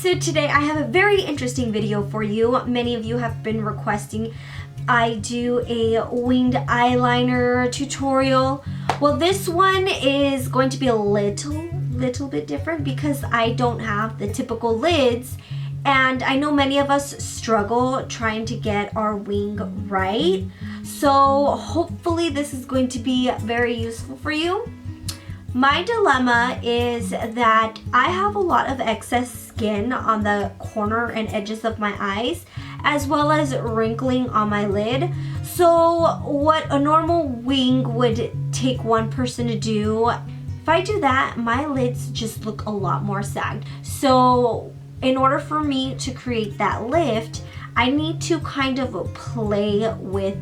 So today I have a very interesting video for you. Many of you have been requesting I do a winged eyeliner tutorial. Well, this one is going to be a little bit different because I don't have the typical lids, and I know many of us struggle trying to get our wing right. So hopefully this is going to be very useful for you. My dilemma is that I have a lot of excess skin on the corner and edges of my eyes, as well as wrinkling on my lid. So what a normal wing would take one person to do, if I do that, my lids just look a lot more sagged. So in order for me to create that lift, I need to kind of play with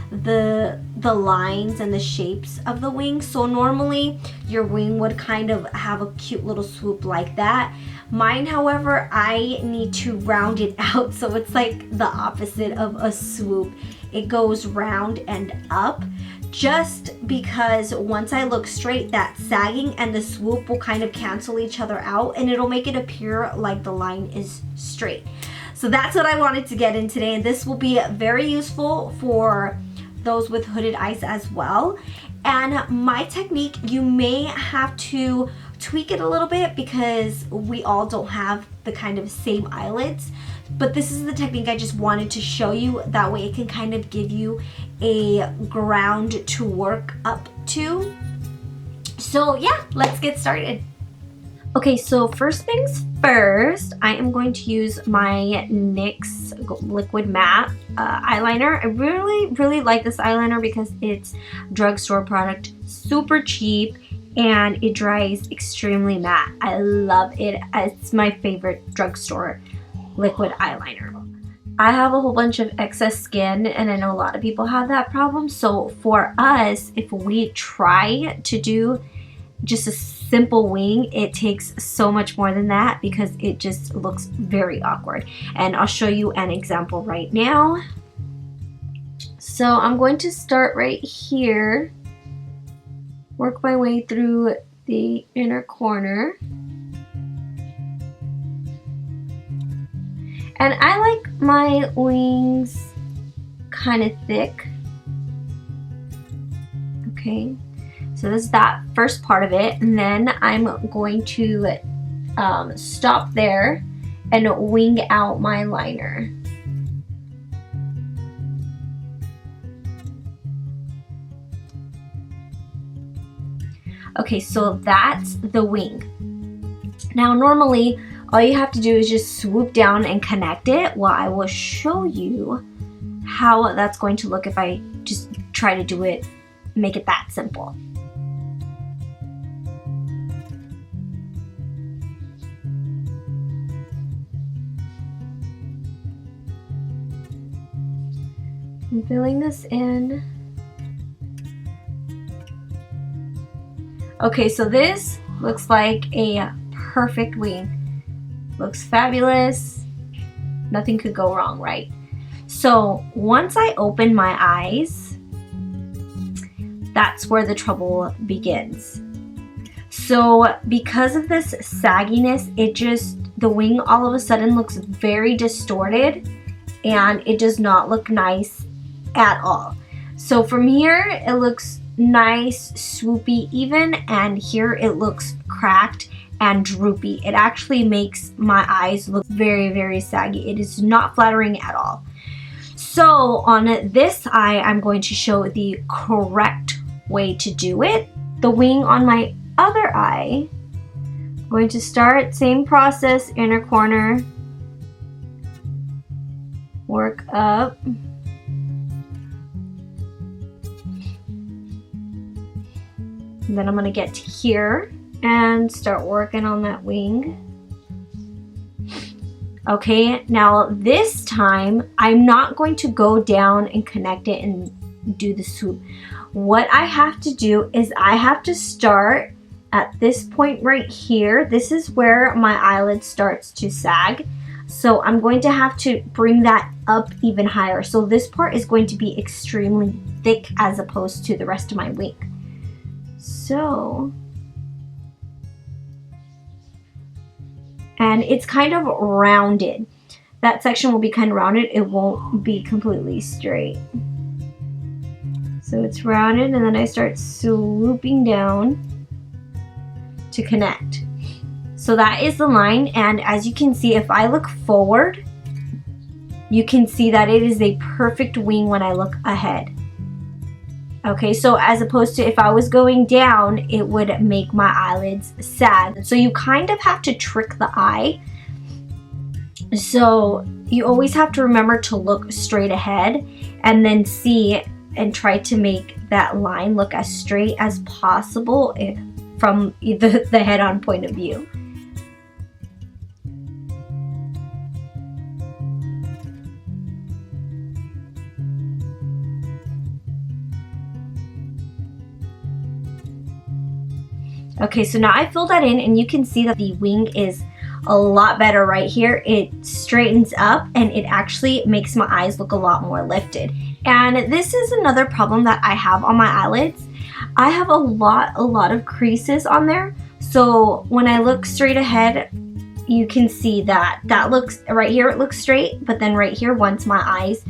the lines and the shapes of the wing. So normally your wing would kind of have a cute little swoop like that. Mine, however, I need to round it out so it's like the opposite of a swoop. It goes round and up, just because once I look straight, that sagging and the swoop will kind of cancel each other out and it'll make it appear like the line is straight. So that's what I wanted to get in today, and this will be very useful for those with hooded eyes as well. And my technique, you may have to tweak it a little bit because we all don't have the kind of same eyelids, but this is the technique I just wanted to show you. That way it can kind of give you a ground to work up to. So yeah, let's get started. Okay, so first things first, I am going to use my NYX liquid matte eyeliner. I really like this eyeliner because it's drugstore product, super cheap, and it dries extremely matte. I love it. It's my favorite drugstore liquid eyeliner. I have a whole bunch of excess skin, and I know a lot of people have that problem. So for us, if we try to do just a simple wing, it takes so much more than that because it just looks very awkward. And I'll show you an example right now. So I'm going to start right here, work my way through the inner corner. And I like my wings kind of thick. Okay. So this is that first part of it, and then I'm going to stop there and wing out my liner. Okay, so that's the wing. Now normally all you have to do is just swoop down and connect it. Well, I will show you how that's going to look if I just try to do it, make it that simple. I'm filling this in. Okay, so this looks like a perfect wing. Looks fabulous. Nothing could go wrong, right? So once I open my eyes, that's where the trouble begins. So because of this sagginess, the wing all of a sudden looks very distorted, and it does not look nice at all. So from here it looks nice, swoopy even, and here it looks cracked and droopy. It actually makes my eyes look very saggy. It is not flattering at all. So on this eye, I'm going to show the correct way to do it. The wing on my other eye, I'm going to start, same process, inner corner, work up. And then I'm going to get to here and start working on that wing. Okay, now this time I'm not going to go down and connect it and do the swoop. What I have to do is I have to start at this point right here. This is where my eyelid starts to sag. So I'm going to have to bring that up even higher. So this part is going to be extremely thick as opposed to the rest of my wing. So and it's kind of rounded. That section will be kind of rounded. It won't be completely straight. So it's rounded, and then I start swooping down to connect. So that is the line, and as you can see, if I look forward, you can see that it is a perfect wing when I look ahead. Okay, so as opposed to if I was going down, it would make my eyelids sag. So you kind of have to trick the eye. So you always have to remember to look straight ahead and then see and try to make that line look as straight as possible from the head-on point of view. Okay, so now I filled that in, and you can see that the wing is a lot better right here. It straightens up, and it actually makes my eyes look a lot more lifted. And this is another problem that I have on my eyelids. I have a lot of creases on there. So when I look straight ahead, you can see that looks, right here it looks straight, but then right here, once my eyes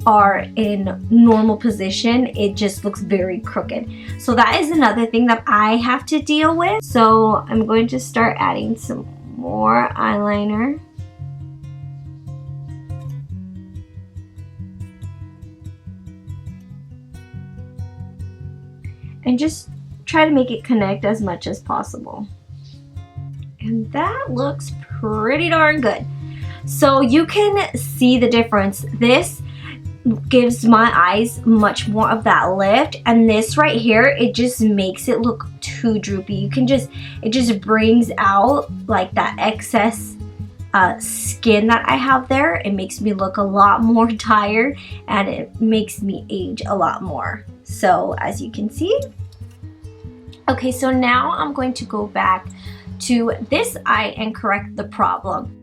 are in normal position, it just looks very crooked. So that is another thing that I have to deal with. So I'm going to start adding some more eyeliner. And just try to make it connect as much as possible. And that looks pretty darn good. So you can see the difference. This gives my eyes much more of that lift, and this right here, it just makes it look too droopy. It just brings out like that excess skin that I have there. It makes me look a lot more tired, and it makes me age a lot more. So as you can see. Okay, so now I'm going to go back to this eye and correct the problem.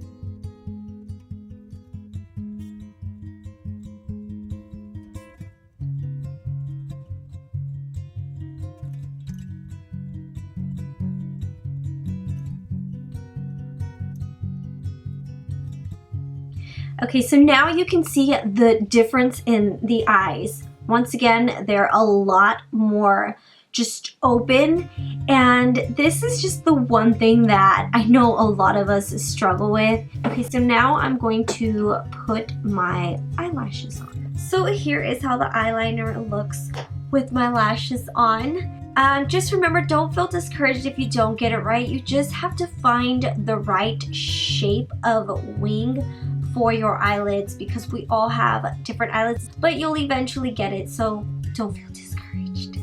Okay, so now you can see the difference in the eyes. Once again, they're a lot more just open, and this is just the one thing that I know a lot of us struggle with. Okay, so now I'm going to put my eyelashes on. So here is how the eyeliner looks with my lashes on. Just remember, don't feel discouraged if you don't get it right. You just have to find the right shape of wing for your eyelids, because we all have different eyelids, but you'll eventually get it, so don't feel discouraged.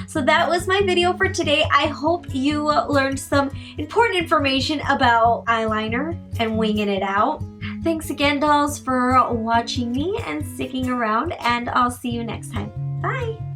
So that was my video for today. I hope you learned some important information about eyeliner and winging it out. Thanks again, dolls, for watching me and sticking around, and I'll see you next time. Bye!